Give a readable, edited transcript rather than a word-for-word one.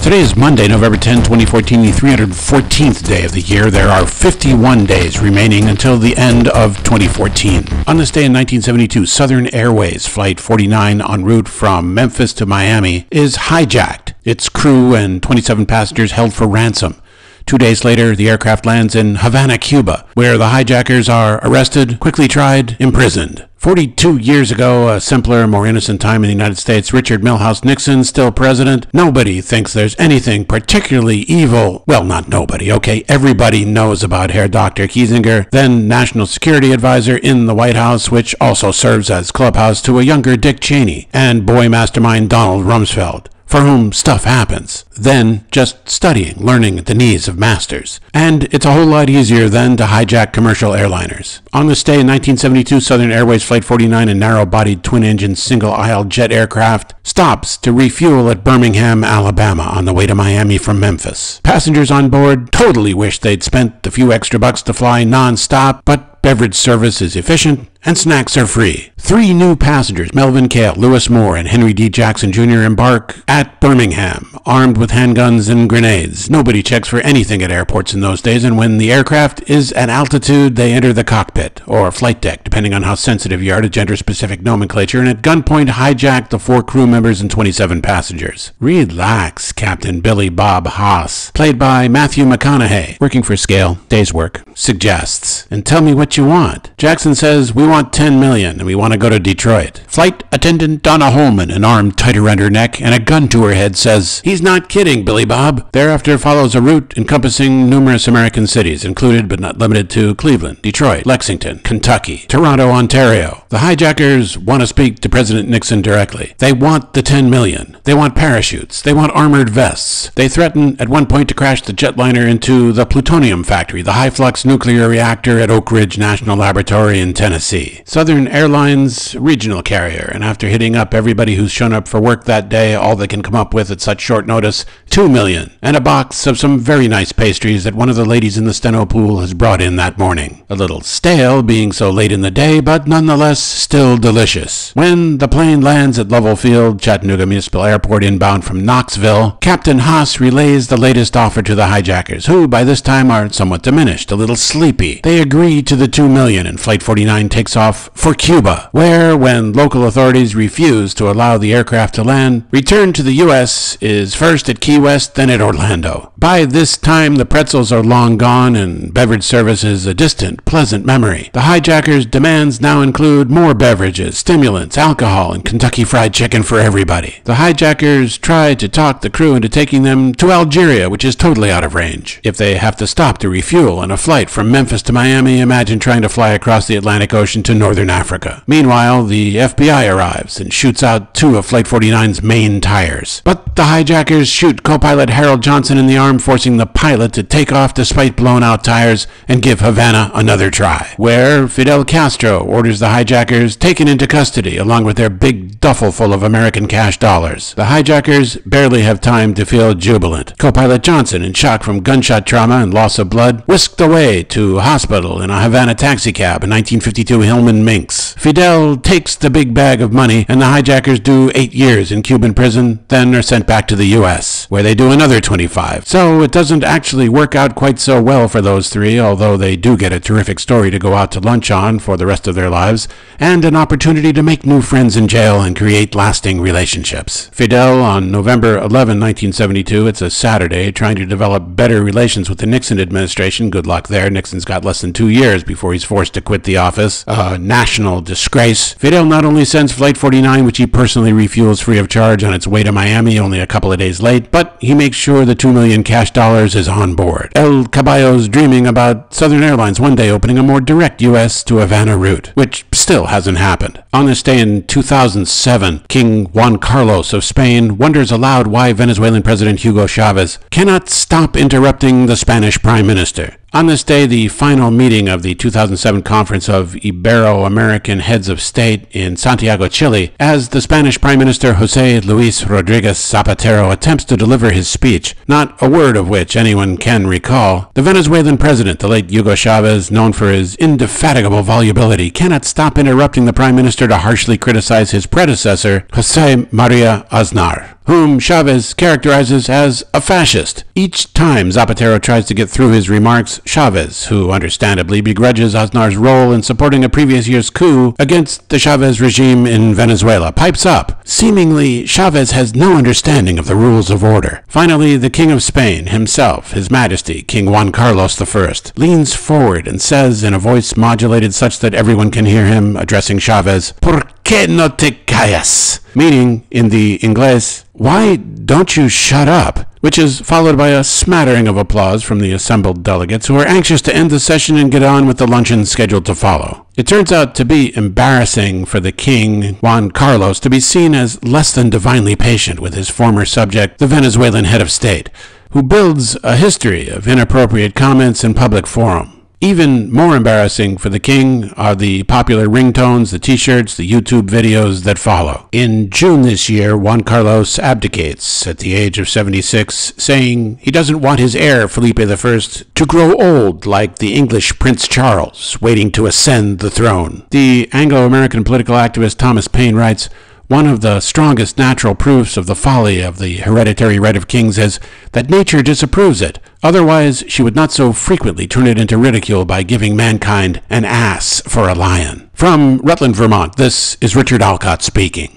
Today is Monday, November 10, 2014, the 314th day of the year. There are 51 days remaining until the end of 2014. On this day in 1972, Southern Airways Flight 49 en route from Memphis to Miami is hijacked. Its crew and 27 passengers held for ransom. 2 days later, the aircraft lands in Havana, Cuba, where the hijackers are arrested, quickly tried, imprisoned. 42 years ago, a simpler, more innocent time in the United States, Richard Milhous Nixon, still president. Nobody thinks there's anything particularly evil. Well, not nobody, okay? Everybody knows about Herr Dr. Kiesinger, then National Security Advisor in the White House, which also serves as clubhouse to a younger Dick Cheney, and boy mastermind Donald Rumsfeld, for whom stuff happens. Then just studying, learning at the knees of masters. And it's a whole lot easier then to hijack commercial airliners. On this day in 1972, Southern Airways Flight 49, a narrow-bodied twin-engine single-aisle jet aircraft, stops to refuel at Birmingham, Alabama, on the way to Miami from Memphis. Passengers on board totally wish they'd spent the few extra bucks to fly non-stop, but beverage service is efficient and snacks are free. 3 new passengers, Melvin Cale, Lewis Moore, and Henry D. Jackson Jr., embark at Birmingham, armed with handguns and grenades. Nobody checks for anything at airports in those days, and when the aircraft is at altitude, they enter the cockpit, or flight deck, depending on how sensitive you are to gender-specific nomenclature, and at gunpoint hijack the 4 crew members and 27 passengers. Relax, Captain Billy Bob Haas, played by Matthew McConaughey, working for scale, day's work, suggests, and tell me what you want. Jackson says, we want $10 million, and we want to go to Detroit. Flight attendant Donna Holman, an arm tight around her neck and a gun to her head, says, he's not kidding, Billy Bob. Thereafter follows a route encompassing numerous American cities, included but not limited to Cleveland, Detroit, Lexington, Kentucky, Toronto, Ontario. The hijackers want to speak to President Nixon directly. They want the $10 million. They want parachutes. They want armored vests. They threaten at one point to crash the jetliner into the plutonium factory, the high-flux nuclear reactor at Oak Ridge National Laboratory in Tennessee. Southern Airlines regional carrier, and after hitting up everybody who's shown up for work that day, all they can come up with at such short notice, $2 million, and a box of some very nice pastries that one of the ladies in the steno pool has brought in that morning. A little stale being so late in the day, but nonetheless still delicious. When the plane lands at Lovell Field, Chattanooga Municipal Airport, inbound from Knoxville, Captain Haas relays the latest offer to the hijackers, who by this time are somewhat diminished, a little sleepy. They agree to the $2 million, and Flight 49 takes off for Cuba, where, when local authorities refuse to allow the aircraft to land, return to the U.S. is first at Key West, then at Orlando. By this time, the pretzels are long gone, and beverage service is a distant, pleasant memory. The hijackers' demands now include more beverages, stimulants, alcohol, and Kentucky Fried Chicken for everybody. The hijackers try to talk the crew into taking them to Algeria, which is totally out of range. If they have to stop to refuel on a flight from Memphis to Miami, imagine trying to fly across the Atlantic Ocean to northern Africa. Meanwhile, the FBI arrives and shoots out 2 of Flight 49's main tires. But the hijackers shoot co-pilot Harold Johnson in the arm, forcing the pilot to take off despite blown-out tires and give Havana another try, where Fidel Castro orders the hijackers taken into custody along with their big duffel full of American cash dollars. The hijackers barely have time to feel jubilant. Co-pilot Johnson, in shock from gunshot trauma and loss of blood, whisked away to hospital in a Havana taxicab, a 1952 Hillman Minx. Fidel takes the big bag of money, and the hijackers do 8 years in Cuban prison, then are sent back to the U.S., where they do another 25. So it doesn't actually work out quite so well for those 3, although they do get a terrific story to go out to lunch on for the rest of their lives, and an opportunity to make new friends in jail and create lasting relationships. Fidel, on November 11, 1972, it's a Saturday, trying to develop better relations with the Nixon administration. Good luck there. Nixon's got less than 2 years before he's forced to quit the office. A national disgrace. Fidel not only sends Flight 49, which he personally refuels free of charge on its way to Miami only a couple of days late, but he makes sure the $2 million cash dollars is on board. El Caballo's dreaming about Southern Airlines one day opening a more direct U.S. to Havana route, which still hasn't happened. On this day in 2007, King Juan Carlos of Spain wonders aloud why Venezuelan President Hugo Chavez cannot stop interrupting the Spanish Prime Minister. On this day, the final meeting of the 2007 Conference of Ibero-American Heads of State in Santiago, Chile, as the Spanish Prime Minister José Luis Rodríguez Zapatero attempts to deliver his speech, not a word of which anyone can recall, the Venezuelan president, the late Hugo Chavez, known for his indefatigable volubility, cannot stop interrupting the Prime Minister to harshly criticize his predecessor, José María Aznar. whom Chavez characterizes as a fascist. Each time Zapatero tries to get through his remarks, Chavez, who understandably begrudges Aznar's role in supporting a previous year's coup against the Chavez regime in Venezuela, pipes up. Seemingly, Chavez has no understanding of the rules of order. Finally, the King of Spain himself, His Majesty, King Juan Carlos I, leans forward and says in a voice modulated such that everyone can hear him, addressing Chavez, "Por qué no te callas?" Meaning, in the Inglés, "Why don't you shut up?" Which is followed by a smattering of applause from the assembled delegates who are anxious to end the session and get on with the luncheon scheduled to follow. It turns out to be embarrassing for the King, Juan Carlos, to be seen as less than divinely patient with his former subject, the Venezuelan head of state, who builds a history of inappropriate comments in public forum. Even more embarrassing for the king are the popular ringtones, the t-shirts, the YouTube videos that follow. In June this year, Juan Carlos abdicates at the age of 76, saying he doesn't want his heir, Felipe I, to grow old like the English Prince Charles, waiting to ascend the throne. The Anglo-American political activist Thomas Paine writes, "One of the strongest natural proofs of the folly of the hereditary right of kings is that nature disapproves it. Otherwise, she would not so frequently turn it into ridicule by giving mankind an ass for a lion." From Rutland, Vermont, this is Richard Alcott speaking.